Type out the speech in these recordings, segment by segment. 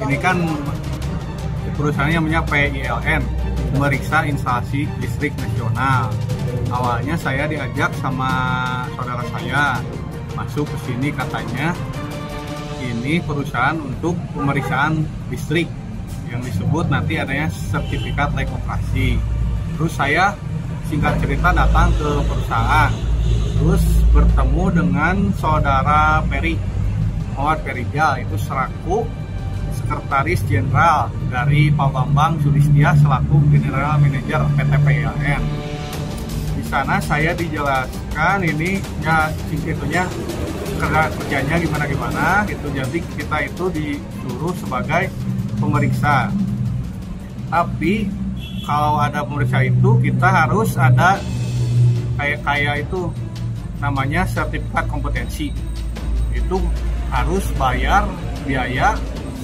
ini kan perusahaannya namanya PILN, Pemeriksa Instalasi Listrik Nasional. Awalnya saya diajak sama saudara saya masuk ke sini, katanya ini perusahaan untuk pemeriksaan listrik yang disebut nanti adanya sertifikat layak operasi. Terus saya singkat cerita datang ke perusahaan, terus bertemu dengan saudara Peri Muhammad Perijal, itu selaku Sekretaris Jenderal dari Pak Bambang Sulistia selaku General Manager PT PILN. Di sana saya dijelaskan ini ya singkatnya kerjanya gimana gitu. Jadi kita itu disuruh sebagai pemeriksa. Tapi kalau ada pemeriksa itu kita harus ada kayak itu namanya sertifikat kompetensi. Itu harus bayar biaya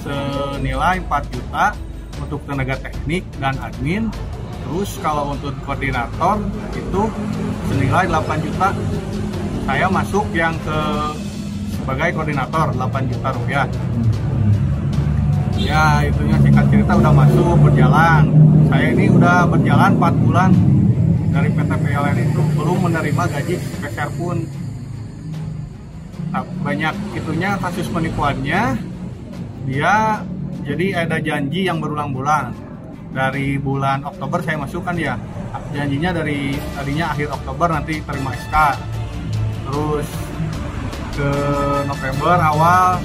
senilai 4 juta untuk tenaga teknik dan admin. Terus kalau untuk koordinator itu senilai 8 juta. Saya masuk yang sebagai koordinator 8 juta rupiah. Ya itunya singkat cerita udah masuk berjalan. Saya ini udah berjalan 4 bulan dari PT PILN itu belum menerima gaji sepeser pun. Nah, banyak itunya kasus penipuannya. Dia jadi ada janji yang berulang-ulang. Dari bulan Oktober saya masukkan ya, janjinya dari tadinya akhir Oktober nanti terima SK, terus ke November awal,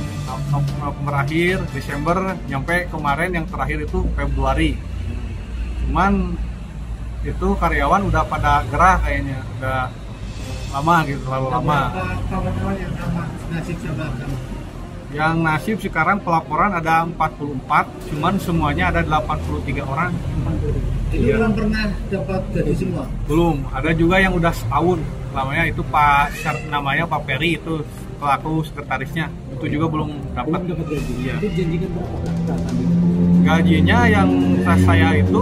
November akhir, Desember, nyampe kemarin yang terakhir itu Februari. Cuman itu karyawan udah pada gerah kayaknya, udah lama gitu, terlalu lama. Yang nasib sekarang pelaporan ada 44, cuman semuanya ada 83 orang. Itu belum pernah dapat gaji semua? Belum, ada juga yang udah setahun. Namanya itu namanya Pak Peri, itu pelaku sekretarisnya. Itu juga belum dapat gaji. Iya. Itu janjikan berapa? Gajinya yang saya itu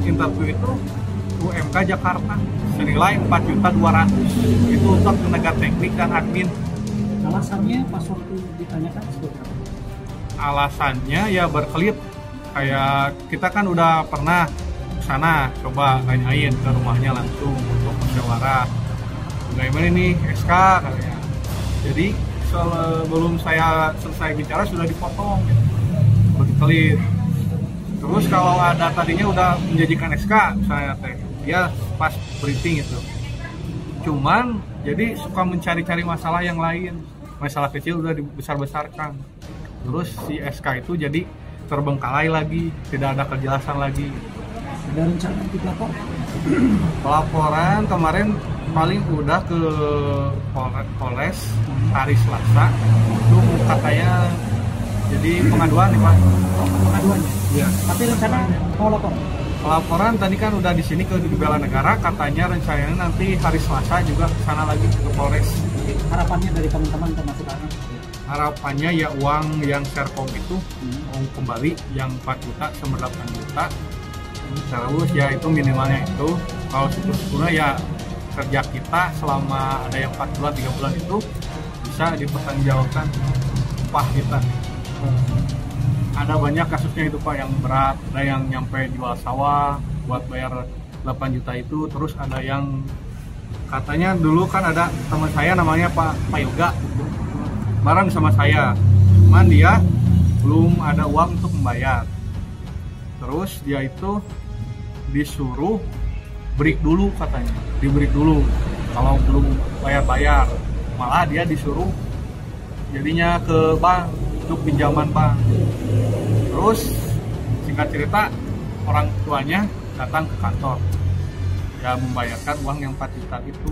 interview itu UMK Jakarta senilai 4.200.000. Itu untuk tenaga teknik dan admin. Alasannya pas waktu ditanyakan seperti apa? Alasannya ya berkelit, kayak kita kan udah pernah ke sana coba tanyain ke rumahnya langsung untuk musyawarah bagaimana ini SK katanya. Jadi sebelum saya selesai bicara sudah dipotong gitu. Berkelit. Terus kalau ada tadinya udah menjanjikan SK saya dia pas briefing itu, cuman jadi suka mencari-cari masalah yang lain. Masalah kecil udah dibesar-besarkan. Terus si SK itu jadi terbengkalai lagi, tidak ada kejelasan lagi. Ada rencana dilapor? Pelaporan kemarin paling udah ke Polres hari Selasa. Itu katanya jadi pengaduan nih Pak. Pengaduannya? Iya. Tapi rencana mau lapor? Pelaporan tadi kan udah di sini ke Bela Negara, katanya rencananya nanti hari Selasa juga ke sana lagi ke Polres. Harapannya dari teman-teman termasuk anak? Harapannya ya uang yang Serkom itu mau kembali yang 4 juta sama 8 juta. Terus ya itu minimalnya itu. Kalau syukur-syukurnya ya kerja kita selama ada yang 4 bulan 3 bulan itu bisa dipertanggungjawabkan upah kita. Ada banyak kasusnya itu Pak yang berat, ada yang nyampe jual sawah buat bayar 8 juta itu. Terus ada yang katanya dulu kan ada teman saya namanya Pak Yoga bareng sama saya, cuman dia belum ada uang untuk membayar. Terus dia itu disuruh break dulu katanya, di break dulu kalau belum bayar-bayar. Malah dia disuruh jadinya ke bank untuk pinjaman bank. Terus singkat cerita orang tuanya datang ke kantor ya membayarkan uang yang 4 juta itu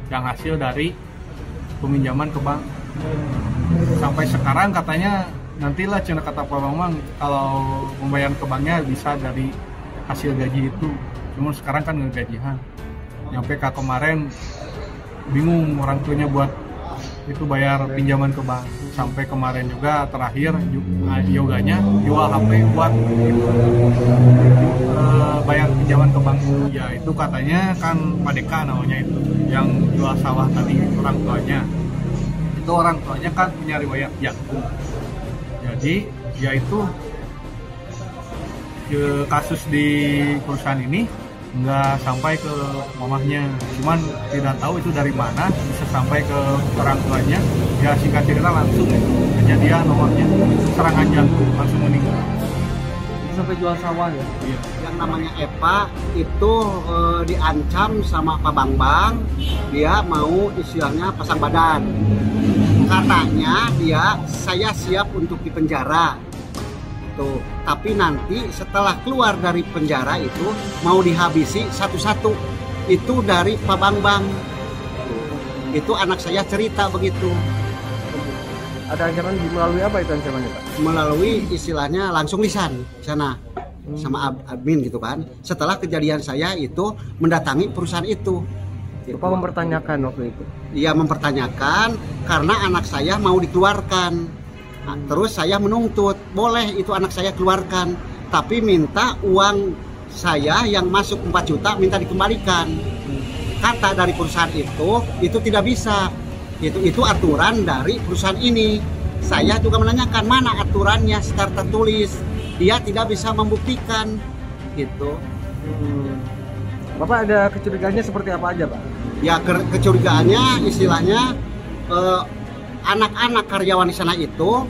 yang hasil dari peminjaman ke bank. Sampai sekarang katanya nantilah cina kata Pak Bambang kalau membayar ke banknya bisa dari hasil gaji itu. Cuma sekarang kan nggak gajian. Nyampe ke kemarin bingung orang tuanya buat itu bayar pinjaman ke bank. Sampai kemarin juga terakhir Yoganya jual HP buat bayar pinjaman ke bank. Ya itu katanya kan Pak Deka namanya itu yang jual sawah tadi, orang tuanya. Itu orang tuanya kan punya riwayat jantung. Jadi yaitu kasus di perusahaan ini nggak sampai ke mamahnya, cuman tidak tahu itu dari mana bisa sampai ke orang tuanya. Ya singkat cerita langsung kejadian mamahnya serangan jantung langsung meninggal. Sampai jual sawah ya? Iya. Yang namanya Epa itu diancam sama Pak Bambang, dia mau istilahnya pasang badan. Katanya saya siap untuk dipenjara. Tuh, tapi nanti setelah keluar dari penjara itu mau dihabisi satu-satu. Itu dari Pak Bambang. Itu anak saya cerita begitu. Ada ancaman melalui apa itu ancamannya, Pak? Melalui istilahnya langsung lisan sana sama admin gitu kan. Setelah kejadian saya itu mendatangi perusahaan itu. Bapak mempertanyakan waktu itu? Iya, mempertanyakan karena anak saya mau dikeluarkan. Nah, terus saya menuntut, boleh itu anak saya keluarkan, tapi minta uang saya yang masuk 4 juta minta dikembalikan. Kata dari perusahaan itu tidak bisa. Itu aturan dari perusahaan ini. Saya juga menanyakan mana aturannya secara tertulis. Dia tidak bisa membuktikan gitu. Bapak ada kecurigaannya seperti apa aja, Pak? Ya kecurigaannya istilahnya anak-anak karyawan di sana itu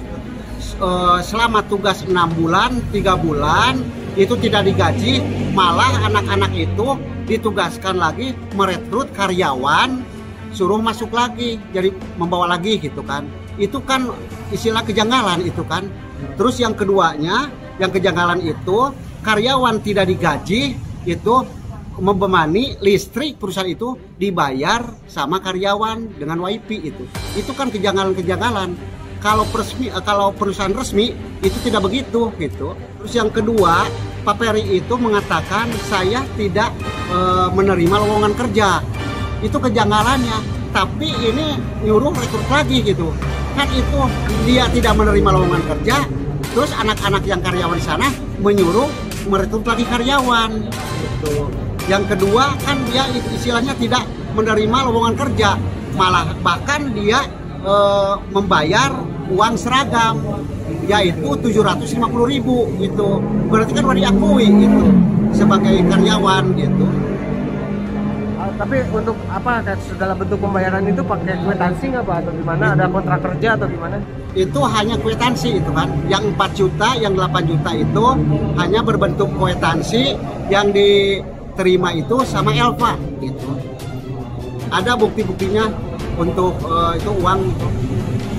selama tugas 6 bulan, 3 bulan itu tidak digaji, malah anak-anak itu ditugaskan lagi merekrut karyawan, suruh masuk lagi, jadi membawa lagi gitu kan. Itu kan istilah kejanggalan itu kan. Terus yang keduanya, yang kejanggalan itu karyawan tidak digaji, itu membebani listrik perusahaan itu dibayar sama karyawan dengan WiFi itu. Itu kan kejanggalan-kejanggalan. Kalau perusahaan resmi itu tidak begitu gitu. Terus yang kedua, Pak Peri itu mengatakan saya tidak menerima lowongan kerja. Itu kejanggalannya. Tapi ini nyuruh rekrut lagi gitu. Kan itu dia tidak menerima lowongan kerja. Terus anak-anak yang karyawan di sana menyuruh merekrut lagi karyawan gitu. Yang kedua kan dia istilahnya tidak menerima lowongan kerja, malah bahkan dia membayar uang seragam yaitu 750.000 itu. Berarti kan sudah diakui itu sebagai karyawan gitu. Tapi untuk apa segala bentuk pembayaran itu pakai kwitansi nggak, Pak, atau gimana? Ada kontrak kerja atau gimana? Itu hanya kwitansi itu kan. Yang 4 juta, yang 8 juta itu hanya berbentuk kwitansi yang diterima itu sama Elva gitu. Ada bukti-buktinya untuk itu uang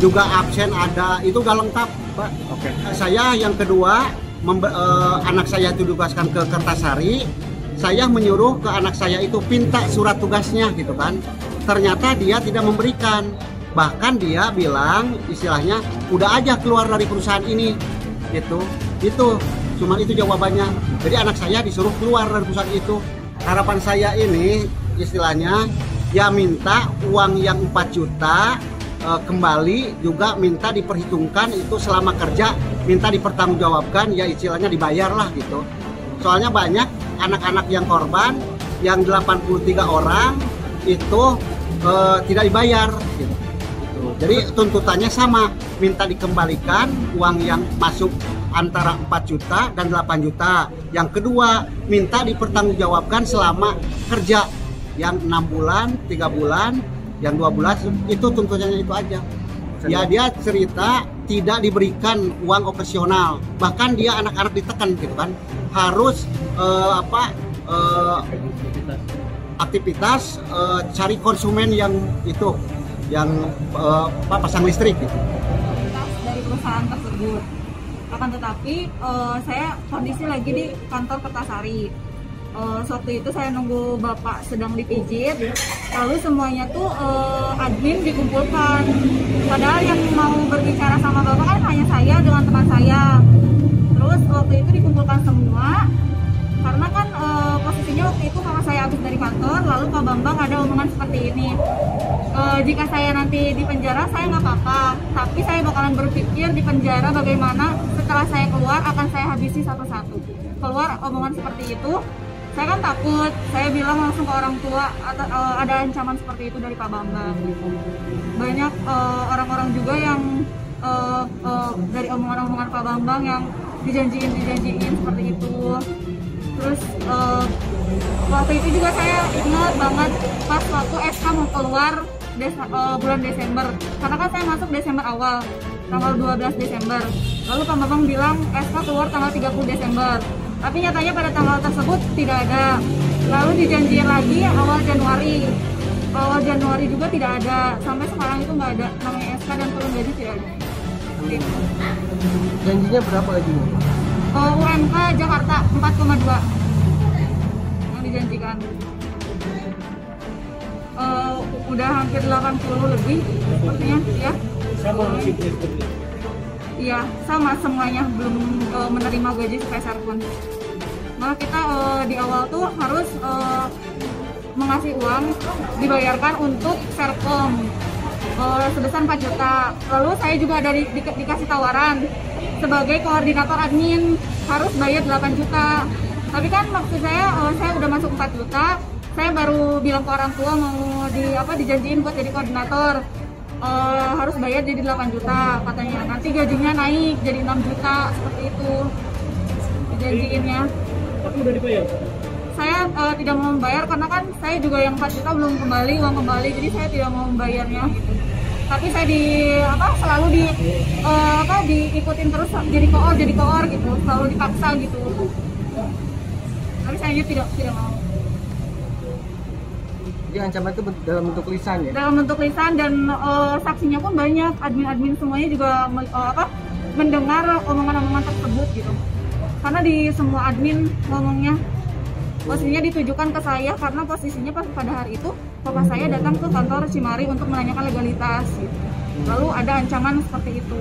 juga absen ada, itu gak lengkap, Pak. Oke. Saya yang kedua anak saya itu ditugaskan ke Kertasari. Saya menyuruh ke anak saya itu pinta surat tugasnya gitu kan. Ternyata dia tidak memberikan. Bahkan dia bilang istilahnya udah aja keluar dari perusahaan ini gitu. Itu cuma itu jawabannya. Jadi anak saya disuruh keluar dari perusahaan itu. Harapan saya ini istilahnya ya minta uang yang 4 juta kembali, juga minta diperhitungkan itu selama kerja, minta dipertanggungjawabkan, ya istilahnya dibayar lah gitu. Soalnya banyak anak-anak yang korban, yang 83 orang itu tidak dibayar gitu. Jadi tuntutannya sama, minta dikembalikan uang yang masuk antara 4 juta dan 8 juta. Yang kedua, minta dipertanggungjawabkan selama kerja yang 6 bulan, 3 bulan, yang 2 bulan, itu tuntutannya itu aja. Ya dia cerita tidak diberikan uang operasional, bahkan dia anak-anak ditekan gitu kan, harus aktivitas cari konsumen yang itu, yang pasang listrik gitu. Dari perusahaan tersebut. Akan tetapi saya kondisi lagi di kantor Kertasari. Waktu itu saya nunggu bapak sedang dipijit, lalu semuanya tuh admin dikumpulkan. Padahal yang mau berbicara sama bapak kan hanya saya dengan teman saya. Terus waktu itu dikumpulkan semua, karena kan posisinya waktu itu mama saya habis dari kantor, lalu Pak Bambang ada omongan seperti ini. Jika saya nanti di penjara saya nggak apa-apa, tapi saya bakalan berpikir di penjara bagaimana setelah saya keluar akan saya habisi satu-satu. Keluar omongan seperti itu. Saya kan takut, saya bilang langsung ke orang tua ada ancaman seperti itu dari Pak Bambang. Banyak orang-orang juga yang dari omongan-omongan Pak Bambang yang dijanjiin seperti itu. Terus waktu itu juga saya ingat banget pas waktu SK mau keluar bulan Desember, karena kan saya masuk Desember awal, tanggal 12 Desember. Lalu Pak Bambang bilang SK keluar tanggal 30 Desember, tapi nyatanya pada tanggal tersebut tidak ada. Lalu dijanjiin lagi awal Januari juga tidak ada, sampai sekarang itu nggak ada namanya SK dan turun gaji tidak ada. Janjinya berapa gajinya? UMK Jakarta 4,2 yang dijanjikan. Udah hampir 80 lebih sepertinya ya. Sama masih seperti itu. Iya, sama semuanya belum menerima gaji sepeser pun. Malah kita di awal tuh harus mengasih uang dibayarkan untuk Serkom sebesar 4 juta. Lalu saya juga ada dikasih tawaran sebagai koordinator admin harus bayar 8 juta. Tapi kan maksud saya udah masuk 4 juta, saya baru bilang ke orang tua mau dijanjiin buat jadi koordinator. Harus bayar jadi 8 juta katanya. Nanti gajinya naik jadi 6 juta seperti itu dijanjiinnya. Tapi udah dibayar? Saya tidak mau membayar karena kan saya juga yang 4 juta belum kembali uang kembali, jadi saya tidak mau membayarnya gitu. Tapi saya selalu diikutin terus jadi koor gitu, selalu dipaksa gitu. Tapi saya tidak mau. Jadi ancaman itu dalam bentuk lisan ya? Dalam bentuk lisan dan saksinya pun banyak, admin semuanya juga mendengar omongan-omongan tersebut gitu. Karena di semua admin ngomongnya posisinya ditujukan ke saya karena posisinya pada hari itu papa saya datang ke kantor Cimari untuk menanyakan legalitas gitu. Lalu ada ancaman seperti itu.